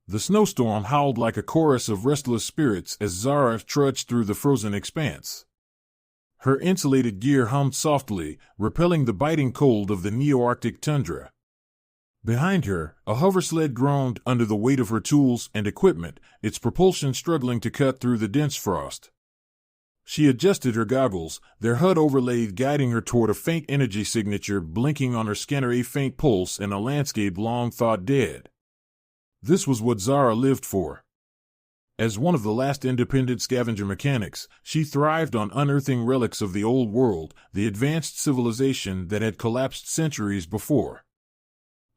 The snowstorm howled like a chorus of restless spirits as Zara trudged through the frozen expanse. Her insulated gear hummed softly, repelling the biting cold of the Neo-Arctic tundra. Behind her, a hoversled groaned under the weight of her tools and equipment, its propulsion struggling to cut through the dense frost. She adjusted her goggles, their HUD overlay guiding her toward a faint energy signature blinking on her scanner, a faint pulse in a landscape long thought dead. This was what Zara lived for. As one of the last independent scavenger mechanics, she thrived on unearthing relics of the old world, the advanced civilization that had collapsed centuries before.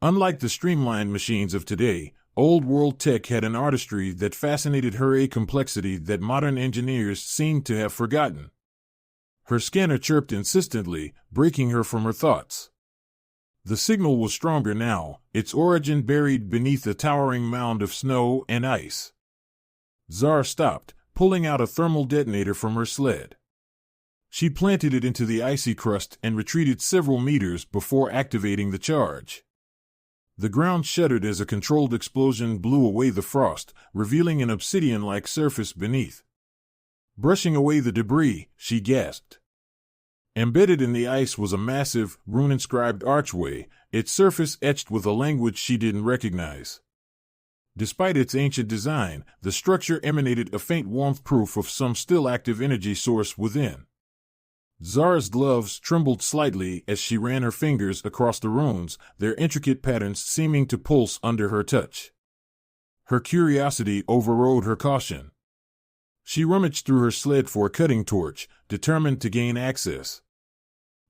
Unlike the streamlined machines of today, old world tech had an artistry that fascinated her, a complexity that modern engineers seemed to have forgotten. Her scanner chirped insistently, breaking her from her thoughts. The signal was stronger now, its origin buried beneath a towering mound of snow and ice. Zara stopped, pulling out a thermal detonator from her sled. She planted it into the icy crust and retreated several meters before activating the charge. The ground shuddered as a controlled explosion blew away the frost, revealing an obsidian-like surface beneath. Brushing away the debris, she gasped. Embedded in the ice was a massive, rune-inscribed archway, its surface etched with a language she didn't recognize. Despite its ancient design, the structure emanated a faint warmth, proof of some still active energy source within. Zara's gloves trembled slightly as she ran her fingers across the runes, their intricate patterns seeming to pulse under her touch. Her curiosity overrode her caution. She rummaged through her sled for a cutting torch, determined to gain access.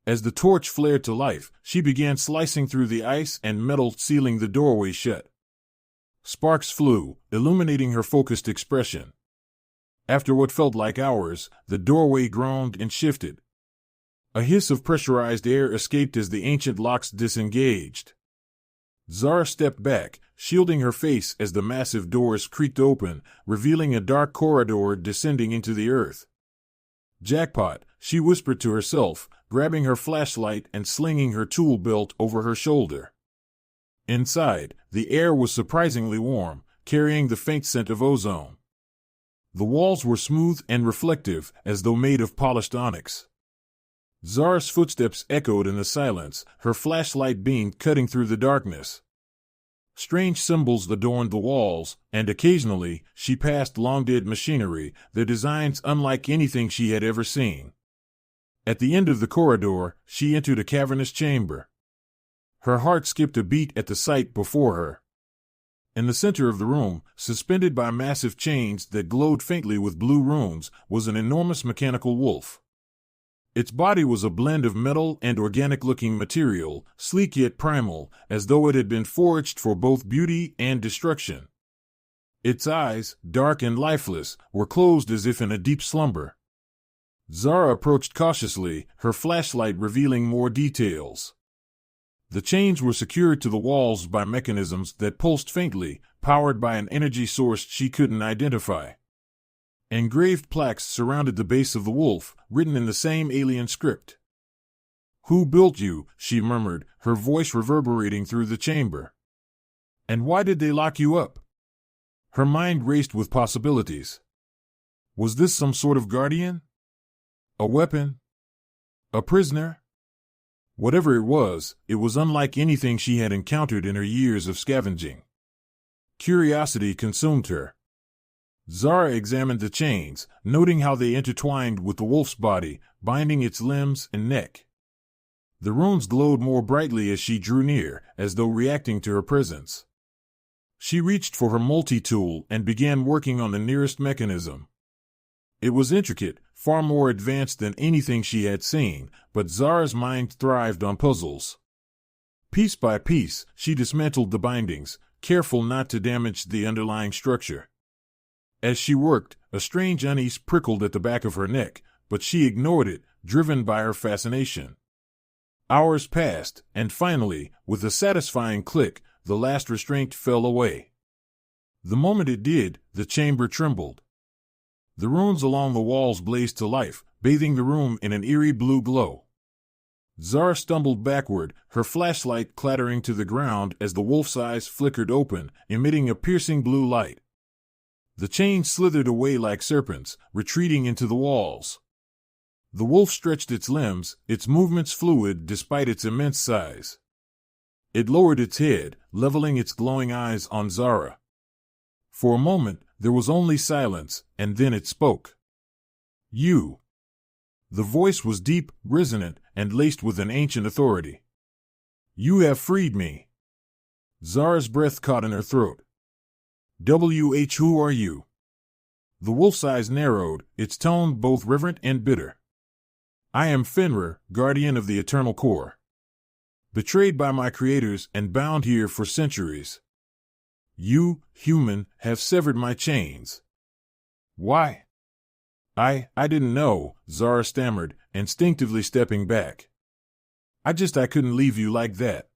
As the torch flared to life, she began slicing through the ice and metal, sealing the doorway shut. Sparks flew, illuminating her focused expression. After what felt like hours, the doorway groaned and shifted. A hiss of pressurized air escaped as the ancient locks disengaged. Zara stepped back, shielding her face as the massive doors creaked open, revealing a dark corridor descending into the earth. Jackpot, she whispered to herself, grabbing her flashlight and slinging her tool belt over her shoulder. Inside, the air was surprisingly warm, carrying the faint scent of ozone. The walls were smooth and reflective, as though made of polished onyx. Zara's footsteps echoed in the silence, her flashlight beam cutting through the darkness. Strange symbols adorned the walls, and occasionally she passed long-dead machinery, their designs unlike anything she had ever seen. At the end of the corridor, she entered a cavernous chamber. Her heart skipped a beat at the sight before her. In the center of the room, suspended by massive chains that glowed faintly with blue runes, was an enormous mechanical wolf. Its body was a blend of metal and organic-looking material, sleek yet primal, as though it had been forged for both beauty and destruction. Its eyes, dark and lifeless, were closed as if in a deep slumber. Zara approached cautiously, her flashlight revealing more details. The chains were secured to the walls by mechanisms that pulsed faintly, powered by an energy source she couldn't identify. Engraved plaques surrounded the base of the wolf, written in the same alien script. "Who built you?" she murmured, her voice reverberating through the chamber. "And why did they lock you up?" Her mind raced with possibilities. Was this some sort of guardian? A weapon? A prisoner? Whatever it was unlike anything she had encountered in her years of scavenging. Curiosity consumed her. Zara examined the chains, noting how they intertwined with the wolf's body, binding its limbs and neck. The runes glowed more brightly as she drew near, as though reacting to her presence. She reached for her multi-tool and began working on the nearest mechanism. It was intricate, far more advanced than anything she had seen, but Zara's mind thrived on puzzles. Piece by piece, she dismantled the bindings, careful not to damage the underlying structure. As she worked, a strange unease prickled at the back of her neck, but she ignored it, driven by her fascination. Hours passed, and finally, with a satisfying click, the last restraint fell away. The moment it did, the chamber trembled. The runes along the walls blazed to life, bathing the room in an eerie blue glow. Zara stumbled backward, her flashlight clattering to the ground as the wolf's eyes flickered open, emitting a piercing blue light. The chains slithered away like serpents, retreating into the walls. The wolf stretched its limbs, its movements fluid despite its immense size. It lowered its head, leveling its glowing eyes on Zara. For a moment, there was only silence, and then it spoke. "You." The voice was deep, resonant, and laced with an ancient authority. "You have freed me." Zara's breath caught in her throat. Who are you?" The wolf's eyes narrowed, its tone both reverent and bitter. "I am Fenrir, guardian of the eternal core. Betrayed by my creators and bound here for centuries. You, human, have severed my chains." "Why?" I didn't know," Zara stammered, instinctively stepping back. I couldn't leave you like that."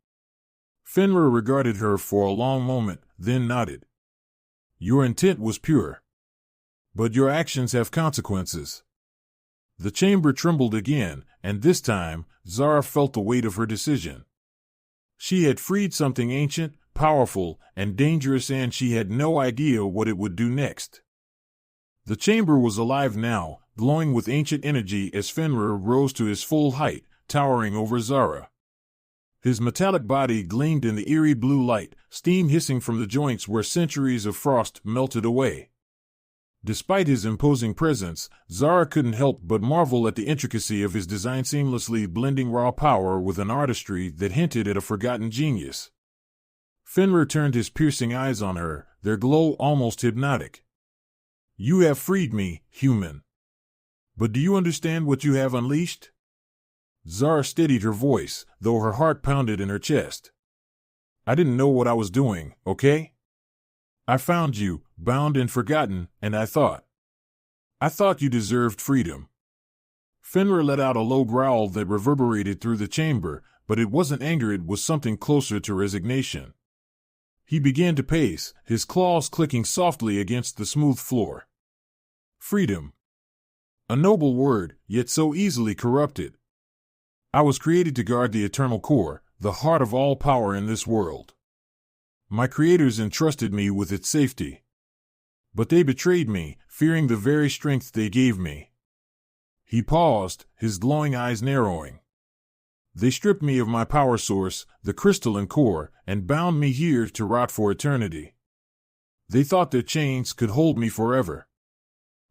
Fenrir regarded her for a long moment, then nodded. "Your intent was pure. But your actions have consequences." The chamber trembled again, and this time, Zara felt the weight of her decision. She had freed something ancient, powerful, and dangerous, and she had no idea what it would do next. The chamber was alive now, glowing with ancient energy as Fenrir rose to his full height, towering over Zara. His metallic body gleamed in the eerie blue light, steam hissing from the joints where centuries of frost melted away. Despite his imposing presence, Zara couldn't help but marvel at the intricacy of his design, seamlessly blending raw power with an artistry that hinted at a forgotten genius. Fenrir turned his piercing eyes on her, their glow almost hypnotic. "You have freed me, human. But do you understand what you have unleashed?" Zara steadied her voice, though her heart pounded in her chest. "I didn't know what I was doing, okay? I found you, bound and forgotten, and I thought you deserved freedom." Fenrir let out a low growl that reverberated through the chamber, but it wasn't anger, it was something closer to resignation. He began to pace, his claws clicking softly against the smooth floor. Freedom. A noble word, yet so easily corrupted. I was created to guard the eternal core, the heart of all power in this world. My creators entrusted me with its safety. But they betrayed me, fearing the very strength they gave me. He paused, his glowing eyes narrowing. They stripped me of my power source, the crystalline core, and bound me here to rot for eternity. They thought their chains could hold me forever.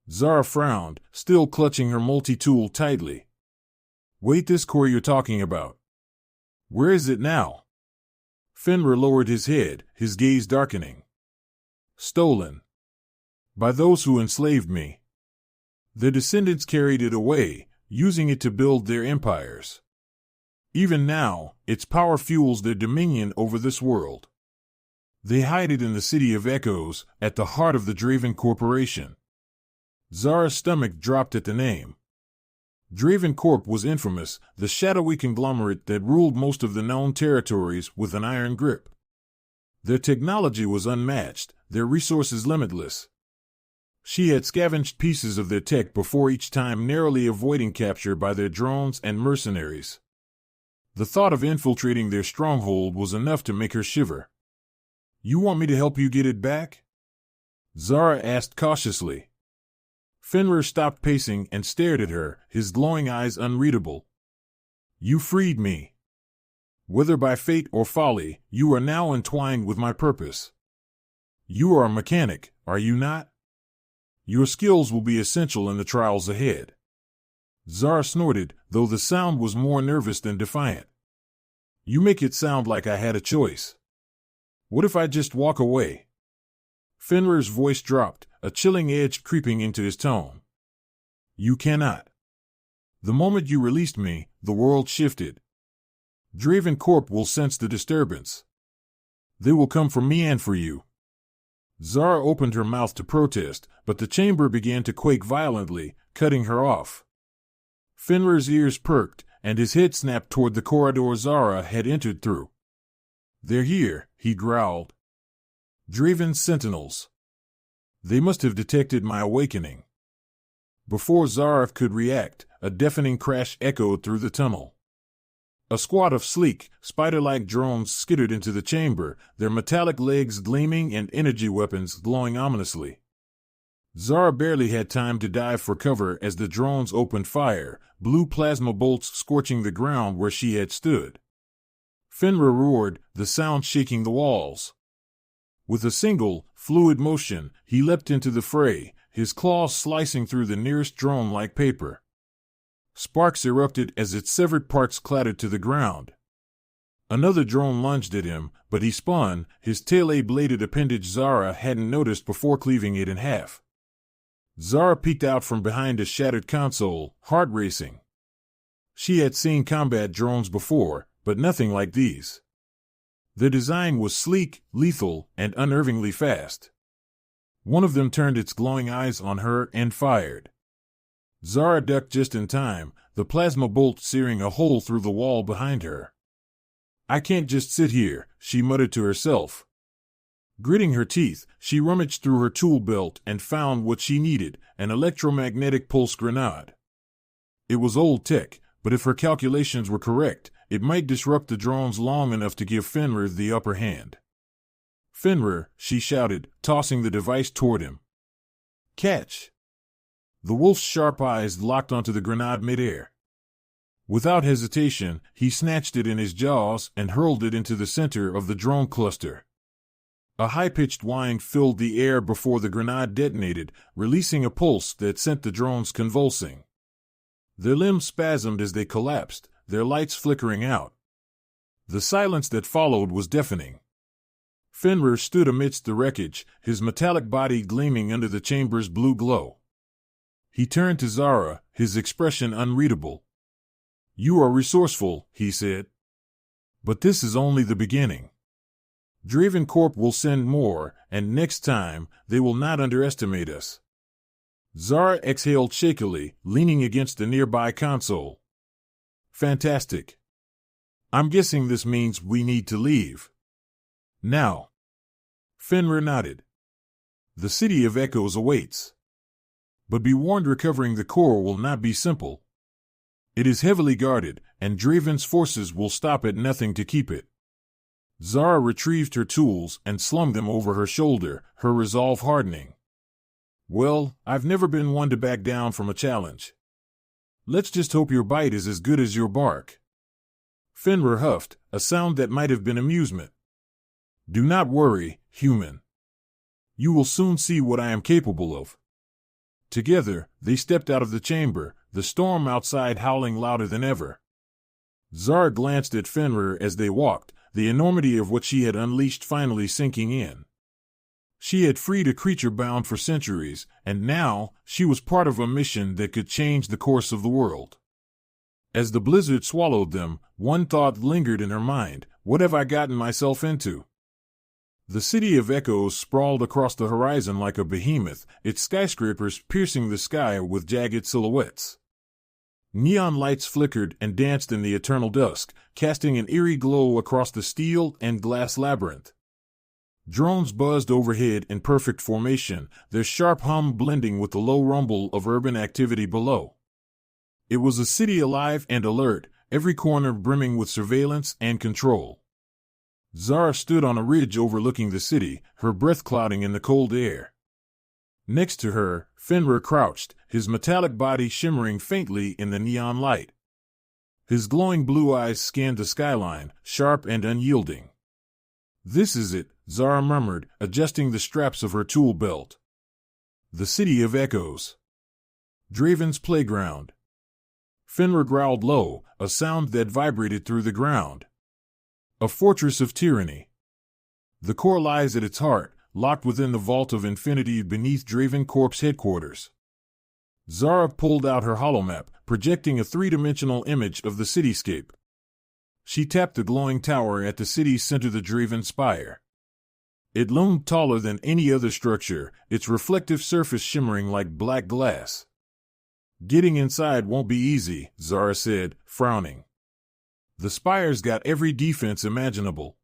Zara frowned, still clutching her multi-tool tightly. "Wait, this core you're talking about. Where is it now?" Fenrir lowered his head, his gaze darkening. "Stolen. By those who enslaved me. Their descendants carried it away, using it to build their empires. Even now, its power fuels their dominion over this world. They hide it in the City of Echoes, at the heart of the Draven Corporation." Zara's stomach dropped at the name. Draven Corp was infamous, the shadowy conglomerate that ruled most of the known territories with an iron grip. Their technology was unmatched, their resources limitless. She had scavenged pieces of their tech before, each time narrowly avoiding capture by their drones and mercenaries. The thought of infiltrating their stronghold was enough to make her shiver. "You want me to help you get it back?" Zara asked cautiously. Fenrir stopped pacing and stared at her, his glowing eyes unreadable. "You freed me. Whether by fate or folly, you are now entwined with my purpose. You are a mechanic, are you not? Your skills will be essential in the trials ahead." Zara snorted, though the sound was more nervous than defiant. "You make it sound like I had a choice. What if I just walk away?" Fenrir's voice dropped, a chilling edge creeping into his tone. "You cannot. The moment you released me, the world shifted. Draven Corp will sense the disturbance. They will come for me and for you." Zara opened her mouth to protest, but the chamber began to quake violently, cutting her off. Fenrir's ears perked, and his head snapped toward the corridor Zara had entered through. "They're here," he growled. "Draven's sentinels. They must have detected my awakening." Before Zara could react, a deafening crash echoed through the tunnel. A squad of sleek, spider-like drones skittered into the chamber, their metallic legs gleaming and energy weapons glowing ominously. Zara barely had time to dive for cover as the drones opened fire, blue plasma bolts scorching the ground where she had stood. Fenrir roared, the sound shaking the walls. With a single, fluid motion, he leapt into the fray, his claws slicing through the nearest drone like paper. Sparks erupted as its severed parts clattered to the ground. Another drone lunged at him, but he spun, his tail-bladed appendage Zara hadn't noticed before cleaving it in half. Zara peeked out from behind a shattered console, heart racing. She had seen combat drones before, but nothing like these. Their design was sleek, lethal, and unnervingly fast. One of them turned its glowing eyes on her and fired. Zara ducked just in time, the plasma bolt searing a hole through the wall behind her. "I can't just sit here," she muttered to herself. Gritting her teeth, she rummaged through her tool belt and found what she needed, an electromagnetic pulse grenade. It was old tech, but if her calculations were correct, it might disrupt the drones long enough to give Fenrir the upper hand. "Fenrir," she shouted, tossing the device toward him. "Catch!" The wolf's sharp eyes locked onto the grenade midair. Without hesitation, he snatched it in his jaws and hurled it into the center of the drone cluster. A high-pitched whine filled the air before the grenade detonated, releasing a pulse that sent the drones convulsing. Their limbs spasmed as they collapsed, their lights flickering out. The silence that followed was deafening. Fenrir stood amidst the wreckage, his metallic body gleaming under the chamber's blue glow. He turned to Zara, his expression unreadable. "You are resourceful," he said. "But this is only the beginning. Draven Corp will send more, and next time, they will not underestimate us." Zara exhaled shakily, leaning against a nearby console. "Fantastic. I'm guessing this means we need to leave. Now." Fenrir nodded. "The City of Echoes awaits. But be warned, recovering the core will not be simple. It is heavily guarded, and Draven's forces will stop at nothing to keep it." Zara retrieved her tools and slung them over her shoulder, her resolve hardening. "Well, I've never been one to back down from a challenge. Let's just hope your bite is as good as your bark." Fenrir huffed, a sound that might have been amusement. "Do not worry, human. You will soon see what I am capable of." Together, they stepped out of the chamber, the storm outside howling louder than ever. Zara glanced at Fenrir as they walked, the enormity of what she had unleashed finally sinking in. She had freed a creature bound for centuries, and now she was part of a mission that could change the course of the world. As the blizzard swallowed them, one thought lingered in her mind: what have I gotten myself into? The City of Echoes sprawled across the horizon like a behemoth, its skyscrapers piercing the sky with jagged silhouettes. Neon lights flickered and danced in the eternal dusk, casting an eerie glow across the steel and glass labyrinth. Drones buzzed overhead in perfect formation, their sharp hum blending with the low rumble of urban activity below. It was a city alive and alert, every corner brimming with surveillance and control. Zara stood on a ridge overlooking the city, her breath clouding in the cold air. Next to her, Fenrir crouched, his metallic body shimmering faintly in the neon light. His glowing blue eyes scanned the skyline, sharp and unyielding. "This is it," Zara murmured, adjusting the straps of her tool belt. "The City of Echoes. Draven's playground." Fenrir growled low, a sound that vibrated through the ground. "A fortress of tyranny. The core lies at its heart, locked within the vault of infinity beneath Draven Corp's headquarters." Zara pulled out her holomap, projecting a three-dimensional image of the cityscape. She tapped the glowing tower at the city's center, the Draven Spire. It loomed taller than any other structure, its reflective surface shimmering like black glass. "Getting inside won't be easy," Zara said, frowning. "The spire's got every defense imaginable.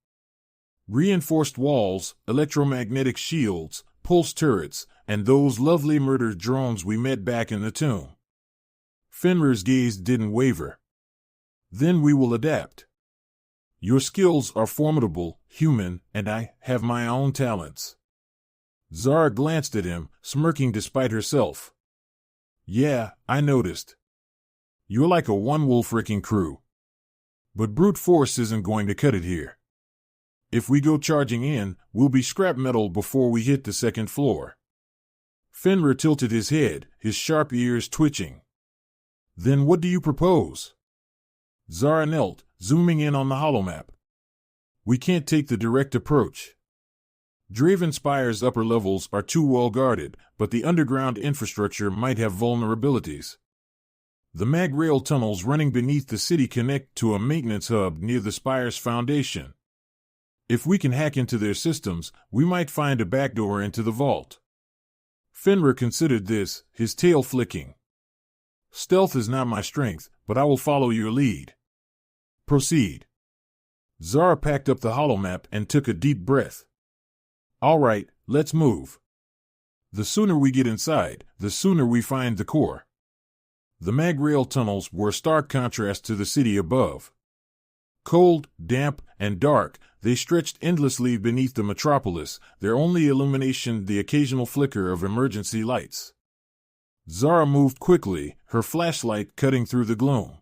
Reinforced walls, electromagnetic shields, pulse turrets, and those lovely murder drones we met back in the tomb." Fenrir's gaze didn't waver. Then we will adapt. Your skills are formidable, human, and I have my own talents. Zara glanced at him, smirking despite herself. Yeah, I noticed. You're like a one-wolf wrecking crew. But brute force isn't going to cut it here. If we go charging in, we'll be scrap metal before we hit the second floor. Fenrir tilted his head, his sharp ears twitching. Then what do you propose? Zara knelt, zooming in on the holomap. We can't take the direct approach. Draven Spire's upper levels are too well guarded, but the underground infrastructure might have vulnerabilities. The mag rail tunnels running beneath the city connect to a maintenance hub near the Spire's foundation. If we can hack into their systems, we might find a backdoor into the vault. Fenrir considered this, his tail flicking. Stealth is not my strength, but I will follow your lead. Proceed. Zara packed up the holomap and took a deep breath. All right, let's move. The sooner we get inside, the sooner we find the core. The mag rail tunnels were a stark contrast to the city above. Cold, damp, and dark, they stretched endlessly beneath the metropolis, their only illumination the occasional flicker of emergency lights. Zara moved quickly, her flashlight cutting through the gloom.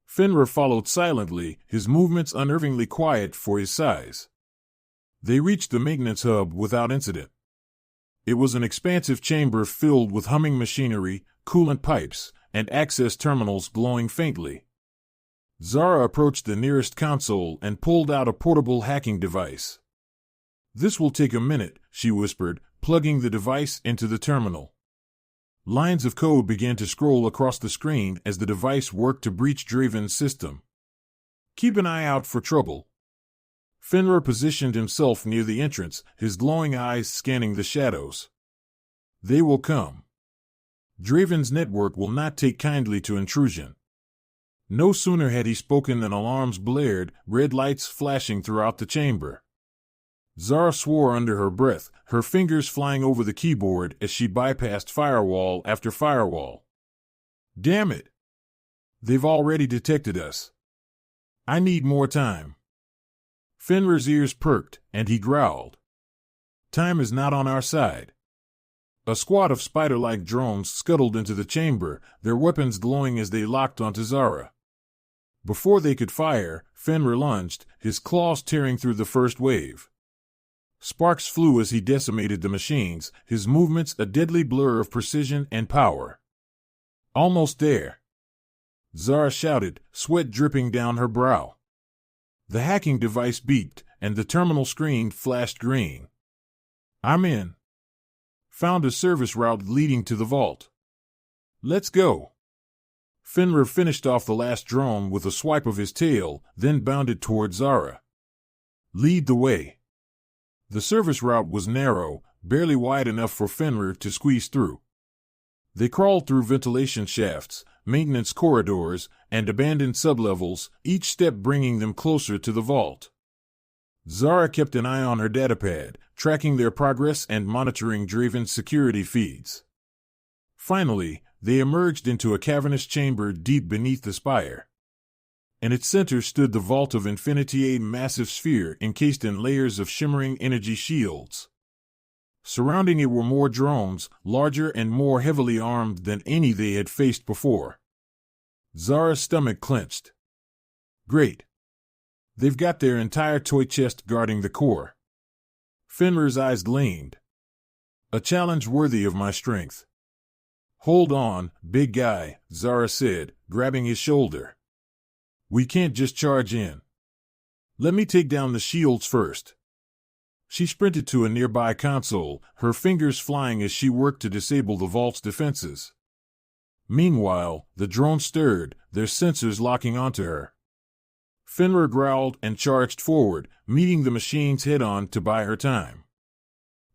Fenrir followed silently, his movements unnervingly quiet for his size. They reached the maintenance hub without incident. It was an expansive chamber filled with humming machinery, coolant pipes, and access terminals glowing faintly. Zara approached the nearest console and pulled out a portable hacking device. This will take a minute, she whispered, plugging the device into the terminal. Lines of code began to scroll across the screen as the device worked to breach Draven's system. Keep an eye out for trouble. Fenrir positioned himself near the entrance, his glowing eyes scanning the shadows. They will come. Draven's network will not take kindly to intrusion. No sooner had he spoken than alarms blared, red lights flashing throughout the chamber. Zara swore under her breath, her fingers flying over the keyboard as she bypassed firewall after firewall. Damn it! They've already detected us. I need more time. Fenrir's ears perked, and he growled. Time is not on our side. A squad of spider-like drones scuttled into the chamber, their weapons glowing as they locked onto Zara. Before they could fire, Fenrir lunged, his claws tearing through the first wave. Sparks flew as he decimated the machines, his movements a deadly blur of precision and power. Almost there. Zara shouted, sweat dripping down her brow. The hacking device beeped, and the terminal screen flashed green. I'm in. Found a service route leading to the vault. Let's go. Fenrir finished off the last drone with a swipe of his tail, then bounded toward Zara. Lead the way. The service route was narrow, barely wide enough for Fenrir to squeeze through. They crawled through ventilation shafts, maintenance corridors, and abandoned sublevels, each step bringing them closer to the vault. Zara kept an eye on her datapad, tracking their progress and monitoring Draven's security feeds. Finally, they emerged into a cavernous chamber deep beneath the spire. In its center stood the Vault of Infinity, a massive sphere encased in layers of shimmering energy shields. Surrounding it were more drones, larger and more heavily armed than any they had faced before. Zara's stomach clenched. Great. They've got their entire toy chest guarding the core. Fenrir's eyes gleamed. A challenge worthy of my strength. Hold on, big guy, Zara said, grabbing his shoulder. We can't just charge in. Let me take down the shields first. She sprinted to a nearby console, her fingers flying as she worked to disable the vault's defenses. Meanwhile, the drone stirred, their sensors locking onto her. Fenrir growled and charged forward, meeting the machines head-on to buy her time.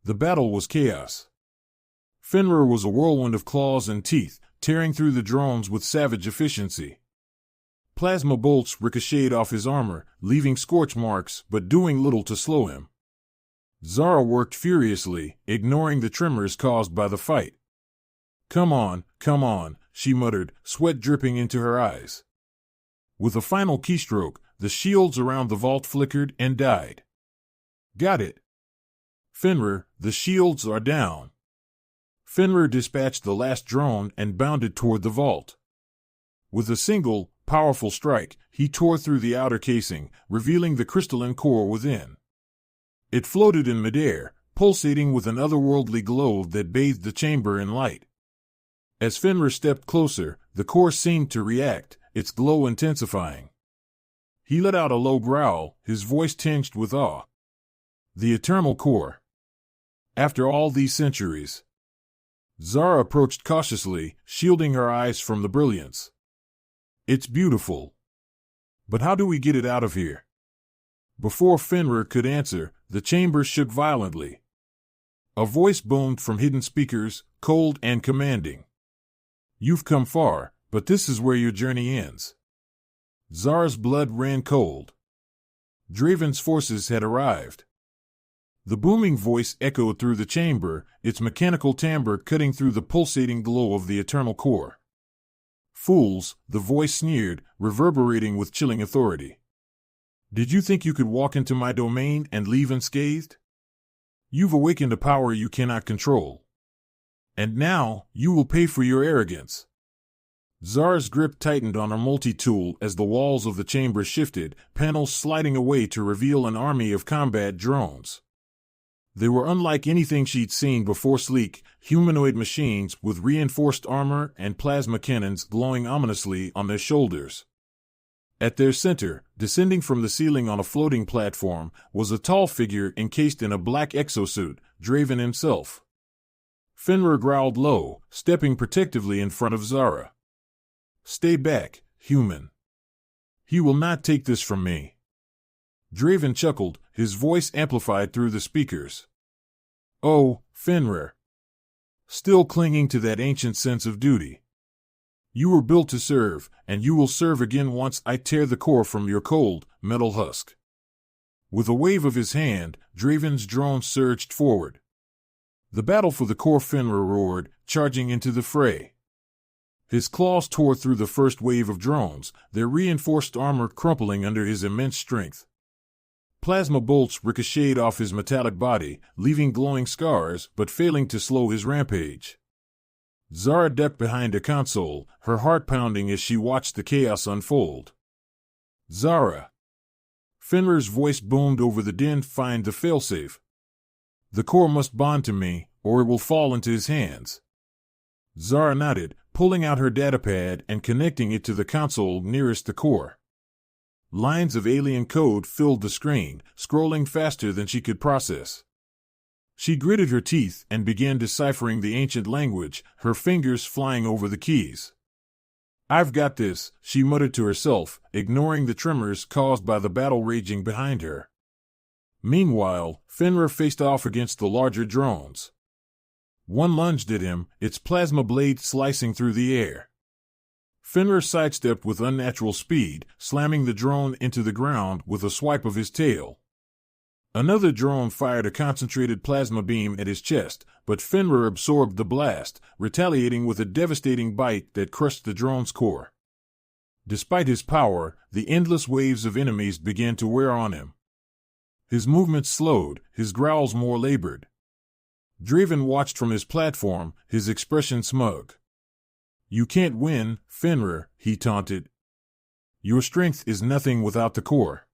The battle was chaos. Fenrir was a whirlwind of claws and teeth, tearing through the drones with savage efficiency. Plasma bolts ricocheted off his armor, leaving scorch marks but doing little to slow him. Zara worked furiously, ignoring the tremors caused by the fight. Come on, she muttered, sweat dripping into her eyes. With a final keystroke, the shields around the vault flickered and died. Got it. Fenrir, the shields are down. Fenrir dispatched the last drone and bounded toward the vault. With a single, powerful strike, he tore through the outer casing, revealing the crystalline core within. It floated in midair, pulsating with an otherworldly glow that bathed the chamber in light. As Fenrir stepped closer, the core seemed to react, its glow intensifying. He let out a low growl, his voice tinged with awe. The eternal core. After all these centuries. Zara approached cautiously, shielding her eyes from the brilliance. It's beautiful. But how do we get it out of here? Before Fenrir could answer, the chamber shook violently. A voice boomed from hidden speakers, cold and commanding. You've come far, but this is where your journey ends. Zara's blood ran cold. Draven's forces had arrived. The booming voice echoed through the chamber, its mechanical timbre cutting through the pulsating glow of the eternal core. Fools, the voice sneered, reverberating with chilling authority. Did you think you could walk into my domain and leave unscathed? You've awakened a power you cannot control. And now, you will pay for your arrogance. Zara's grip tightened on her multi-tool as the walls of the chamber shifted, panels sliding away to reveal an army of combat drones. They were unlike anything she'd seen before, sleek, humanoid machines with reinforced armor and plasma cannons glowing ominously on their shoulders. At their center, descending from the ceiling on a floating platform, was a tall figure encased in a black exosuit, Draven himself. Fenrir growled low, stepping protectively in front of Zara. Stay back, human. He will not take this from me. Draven chuckled, his voice amplified through the speakers. Oh, Fenrir. Still clinging to that ancient sense of duty. You were built to serve, and you will serve again once I tear the core from your cold, metal husk. With a wave of his hand, Draven's drone surged forward. The battle for the core, Fenrir roared, charging into the fray. His claws tore through the first wave of drones, their reinforced armor crumpling under his immense strength. Plasma bolts ricocheted off his metallic body, leaving glowing scars but failing to slow his rampage. Zara ducked behind a console, her heart pounding as she watched the chaos unfold. Zara. Fenrir's voice boomed over the din. Find the failsafe. The core must bond to me, or it will fall into his hands. Zara nodded, pulling out her datapad and connecting it to the console nearest the core. Lines of alien code filled the screen, scrolling faster than she could process. She gritted her teeth and began deciphering the ancient language, her fingers flying over the keys. I've got this, she muttered to herself, ignoring the tremors caused by the battle raging behind her. Meanwhile, Fenrir faced off against the larger drones. One lunged at him, its plasma blade slicing through the air. Fenrir sidestepped with unnatural speed, slamming the drone into the ground with a swipe of his tail. Another drone fired a concentrated plasma beam at his chest, but Fenrir absorbed the blast, retaliating with a devastating bite that crushed the drone's core. Despite his power, the endless waves of enemies began to wear on him. His movements slowed, his growls more labored. Draven watched from his platform, his expression smug. You can't win, Fenrir, he taunted. Your strength is nothing without the core.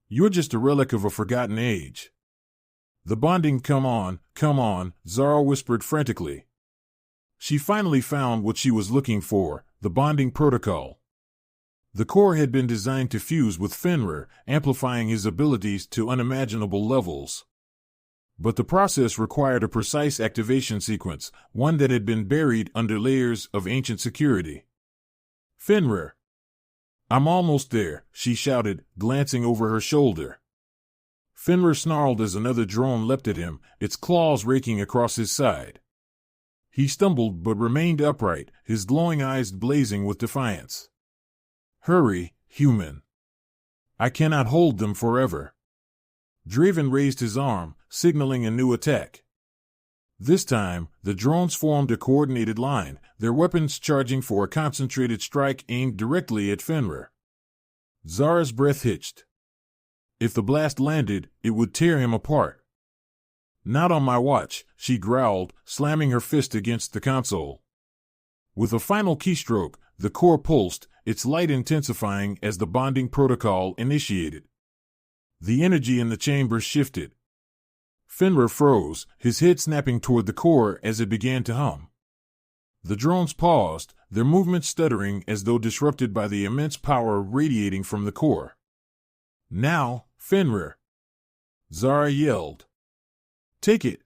You're just a relic of a forgotten age. The bonding, come on, Zara whispered frantically. She finally found what she was looking for, the bonding protocol. The core had been designed to fuse with Fenrir, amplifying his abilities to unimaginable levels. But the process required a precise activation sequence, one that had been buried under layers of ancient security. Fenrir. I'm almost there, she shouted, glancing over her shoulder. Fenrir snarled as another drone leapt at him, its claws raking across his side. He stumbled but remained upright, his glowing eyes blazing with defiance. Hurry, human. I cannot hold them forever. Draven raised his arm, signaling a new attack. This time, the drones formed a coordinated line, their weapons charging for a concentrated strike aimed directly at Fenrir. Zara's breath hitched. If the blast landed, it would tear him apart. Not on my watch, she growled, slamming her fist against the console. With a final keystroke, the core pulsed, its light intensifying as the bonding protocol initiated. The energy in the chamber shifted. Fenrir froze, his head snapping toward the core as it began to hum. The drones paused, their movements stuttering as though disrupted by the immense power radiating from the core. Now, Fenrir! Zara yelled. Take it!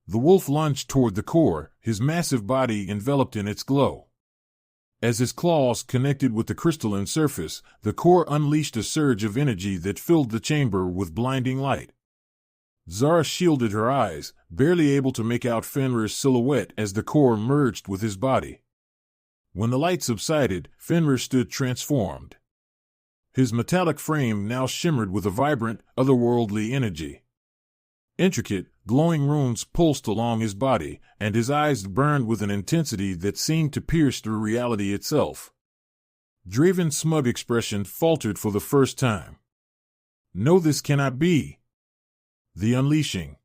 The wolf lunged toward the core, his massive body enveloped in its glow. As his claws connected with the crystalline surface, the core unleashed a surge of energy that filled the chamber with blinding light. Zara shielded her eyes, barely able to make out Fenrir's silhouette as the core merged with his body. When the light subsided, Fenrir stood transformed. His metallic frame now shimmered with a vibrant, otherworldly energy. Intricate, glowing runes pulsed along his body, and his eyes burned with an intensity that seemed to pierce through reality itself. Draven's smug expression faltered for the first time. No, this cannot be. The unleashing.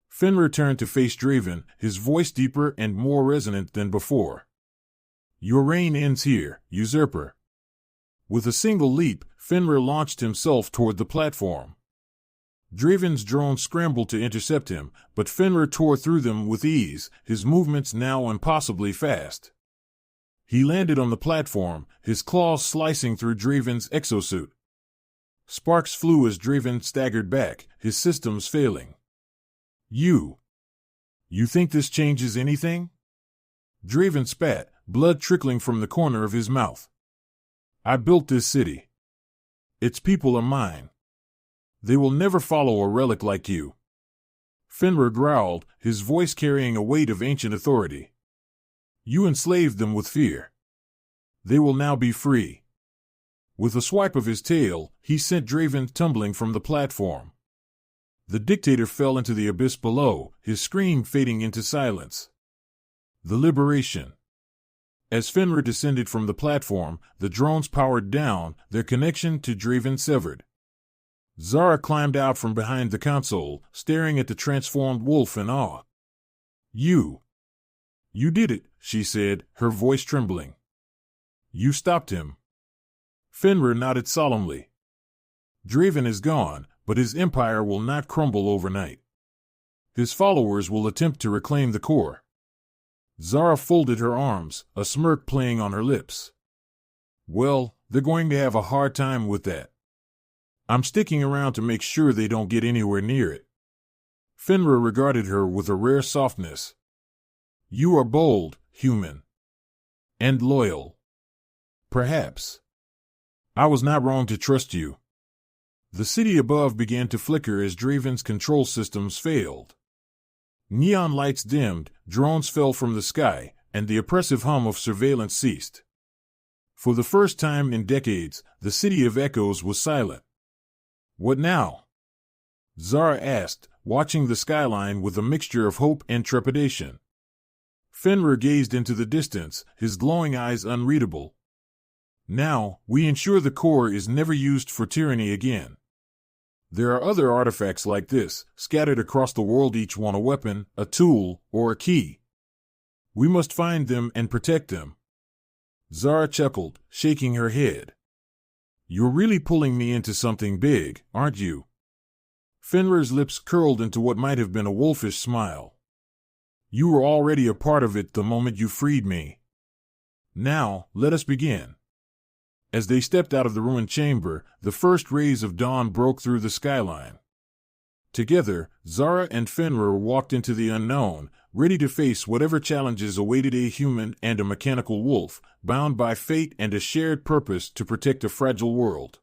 Fenrir turned to face Draven, his voice deeper and more resonant than before. Your reign ends here, usurper. With a single leap, Fenrir launched himself toward the platform. Draven's drone scrambled to intercept him, but Fenrir tore through them with ease, his movements now impossibly fast. He landed on the platform, his claws slicing through Draven's exosuit. Sparks flew as Draven staggered back, his systems failing. You think this changes anything? Draven spat, blood trickling from the corner of his mouth. I built this city. Its people are mine. They will never follow a relic like you. Fenrir growled, his voice carrying a weight of ancient authority. You enslaved them with fear. They will now be free. With a swipe of his tail, he sent Draven tumbling from the platform. The dictator fell into the abyss below, his scream fading into silence. The liberation. As Fenrir descended from the platform, the drones powered down, their connection to Draven severed. Zara climbed out from behind the console, staring at the transformed wolf in awe. You did it, she said, her voice trembling. You stopped him. Fenrir nodded solemnly. Draven is gone, but his empire will not crumble overnight. His followers will attempt to reclaim the core. Zara folded her arms, a smirk playing on her lips. Well, they're going to have a hard time with that. I'm sticking around to make sure they don't get anywhere near it. Fenrir regarded her with a rare softness. You are bold, human. And loyal. Perhaps. I was not wrong to trust you. The city above began to flicker as Draven's control systems failed. Neon lights dimmed, drones fell from the sky, and the oppressive hum of surveillance ceased. For the first time in decades, the city of echoes was silent. What now? Zara asked, watching the skyline with a mixture of hope and trepidation. Fenrir gazed into the distance, his glowing eyes unreadable. Now, we ensure the core is never used for tyranny again. There are other artifacts like this, scattered across the world, each one a weapon, a tool, or a key. We must find them and protect them. Zara chuckled, shaking her head. You're really pulling me into something big, aren't you? Fenrir's lips curled into what might have been a wolfish smile. You were already a part of it the moment you freed me. Now, let us begin. As they stepped out of the ruined chamber, the first rays of dawn broke through the skyline. Together, Zara and Fenrir walked into the unknown, ready to face whatever challenges awaited a human and a mechanical wolf, bound by fate and a shared purpose to protect a fragile world.